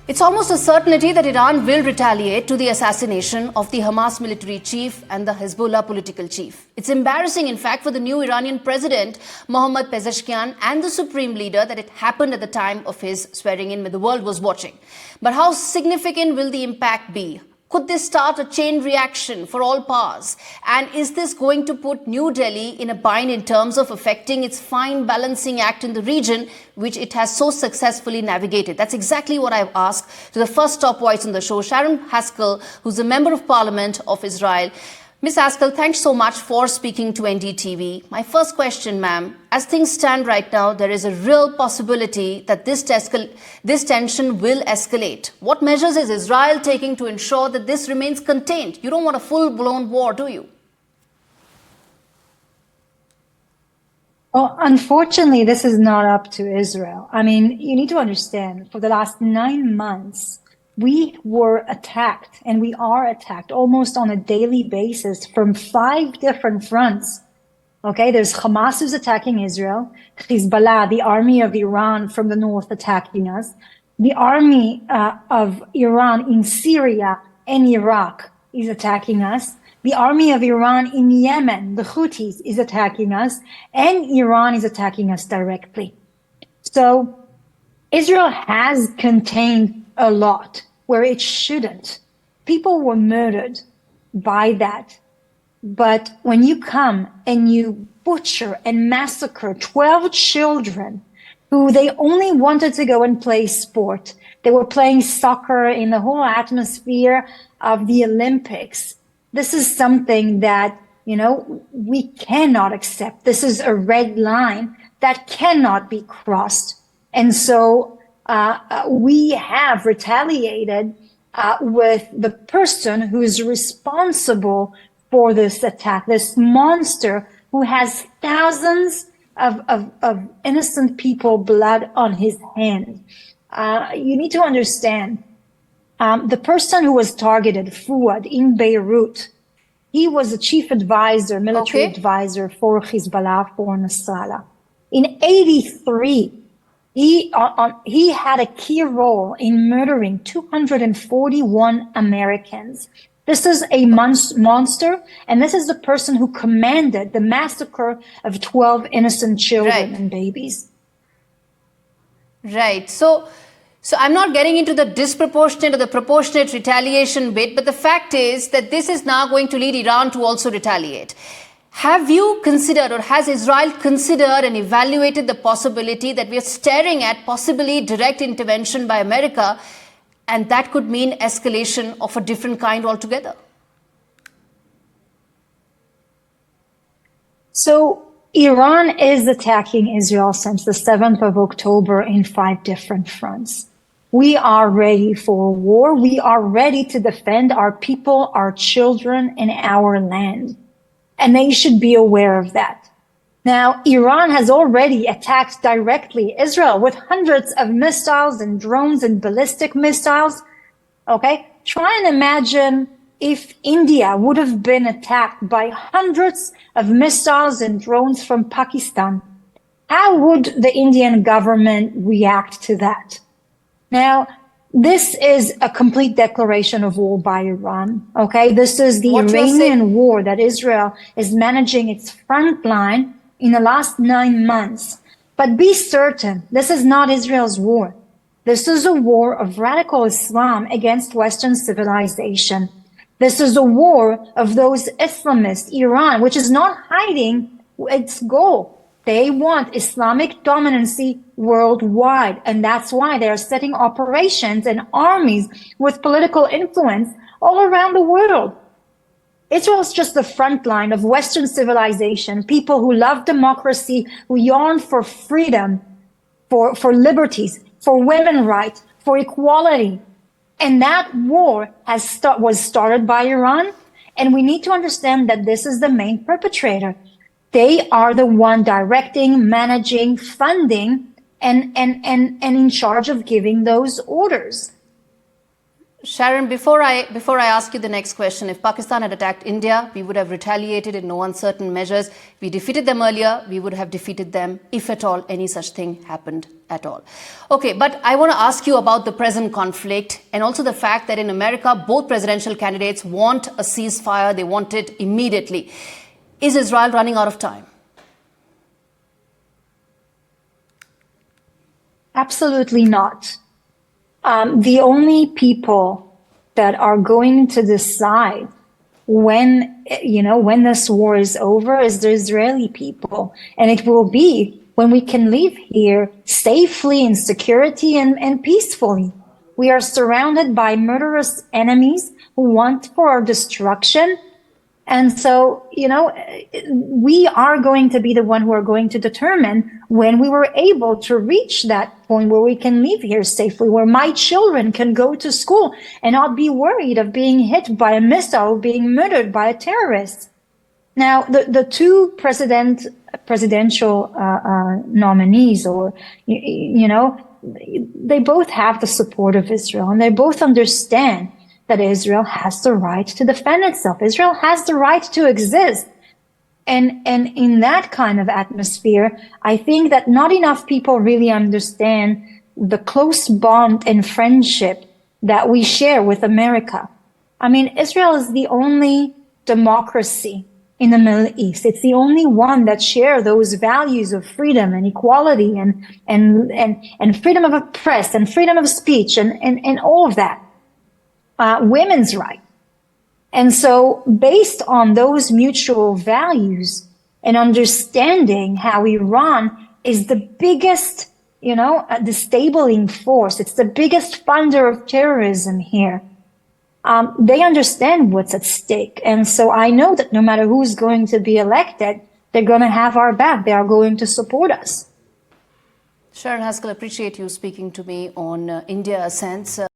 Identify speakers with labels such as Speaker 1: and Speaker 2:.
Speaker 1: It's almost a certainty that Iran will retaliate to the assassination of the Hamas military chief and the Hezbollah political chief. It's embarrassing, in fact, for the new Iranian president, Mohammed and the supreme leader that it happened at the time of his swearing in when the world was watching. But how significant will the impact be? Could this start a chain reaction for all powers? And is this going to put New Delhi in a bind in terms of affecting its fine balancing act in the region, which it has so successfully navigated? That's exactly what I've asked to the first top voice on the show, Sharren Haskel, who's a member of parliament of Israel. Ms. Haskel, thanks so much for speaking to NDTV. My first question, ma'am, as things stand right now, there is a real possibility that this tension will escalate. What measures is Israel taking to ensure that this remains contained? You don't want a full-blown war, do you?
Speaker 2: Well, unfortunately, this is not up to Israel. I mean, you need to understand, for the last 9 months, we were attacked, and we are attacked almost on a daily basis from 5 different fronts. Okay, there's Hamas who's attacking Israel, Hezbollah, the army of Iran from the north attacking us, the army of Iran in Syria and Iraq is attacking us, the army of Iran in Yemen, the Houthis, is attacking us, and Iran is attacking us directly. So Israel has contained a lot where it shouldn't. People were murdered by that. But when you come and you butcher and massacre 12 children who they only wanted to go and play sport, they were playing soccer in the whole atmosphere of the Olympics. This is something that, you know, we cannot accept. This is a red line that cannot be crossed. And so we have retaliated with the person who is responsible for this attack, this monster who has thousands of innocent people blood on his hands. You need to understand, the person who was targeted, Fouad, in Beirut, he was a chief advisor, military advisor for Hezbollah, for Nasrallah. In 1983, he had a key role in murdering 241 Americans. This is a monster, and this is the person who commanded the massacre of 12 innocent children and babies.
Speaker 1: Right. So I'm not getting into the disproportionate or the proportionate retaliation bit, but the fact is that this is now going to lead Iran to also retaliate. Have you considered, or has Israel considered and evaluated the possibility that we are staring at possibly direct intervention by America, and that could mean escalation of a different kind altogether?
Speaker 2: So Iran is attacking Israel since the 7th of October in 5 different fronts. We are ready for war. We are ready to defend our people, our children, and our land. And they should be aware of that. Now, Iran has already attacked directly Israel with hundreds of missiles and drones and ballistic missiles. Okay? Try and imagine if India would have been attacked by hundreds of missiles and drones from Pakistan. How would the Indian government react to that? Now, this is a complete declaration of war by Iran, okay? This is the Iranian war that Israel is managing its front line in the last 9 months. But be certain, this is not Israel's war. This is a war of radical Islam against Western civilization. This is a war of those Islamists, Iran, which is not hiding its goal. They want Islamic dominancy worldwide, and that's why they are setting operations and armies with political influence all around the world. Israel is just the front line of Western civilization, people who love democracy, who yearn for freedom, for liberties, for women's rights, for equality. And that war was started by Iran, and we need to understand that this is the main perpetrator. They are the one directing, managing, funding, and in charge of giving those orders.
Speaker 1: Sharren, before I ask you the next question, if Pakistan had attacked India, we would have retaliated in no uncertain measures. We defeated them earlier, we would have defeated them, if at all any such thing happened at all. Okay, but I want to ask you about the present conflict and also the fact that in America, both presidential candidates want a ceasefire, they want it immediately. Is Israel running out of time?
Speaker 2: Absolutely not. The only people that are going to decide when this war is over is the Israeli people. And it will be when we can live here safely in security and peacefully. We are surrounded by murderous enemies who want for our destruction. And so, we are going to be the one who are going to determine when we were able to reach that point where we can live here safely, where my children can go to school and not be worried of being hit by a missile or being murdered by a terrorist. Now, the two presidential nominees, or, they both have the support of Israel, and they both understand that Israel has the right to defend itself. Israel has the right to exist. And in that kind of atmosphere, I think that not enough people really understand the close bond and friendship that we share with America. I mean, Israel is the only democracy in the Middle East. It's the only one that shares those values of freedom and equality and freedom of the press and freedom of speech and all of that. Women's rights. And so based on those mutual values and understanding how Iran is the biggest, destabilizing force, it's the biggest funder of terrorism here, they understand what's at stake. And so I know that no matter who's going to be elected, they're going to have our back. They are going to support us.
Speaker 1: Sharren Haskel, appreciate you speaking to me on India Ascents.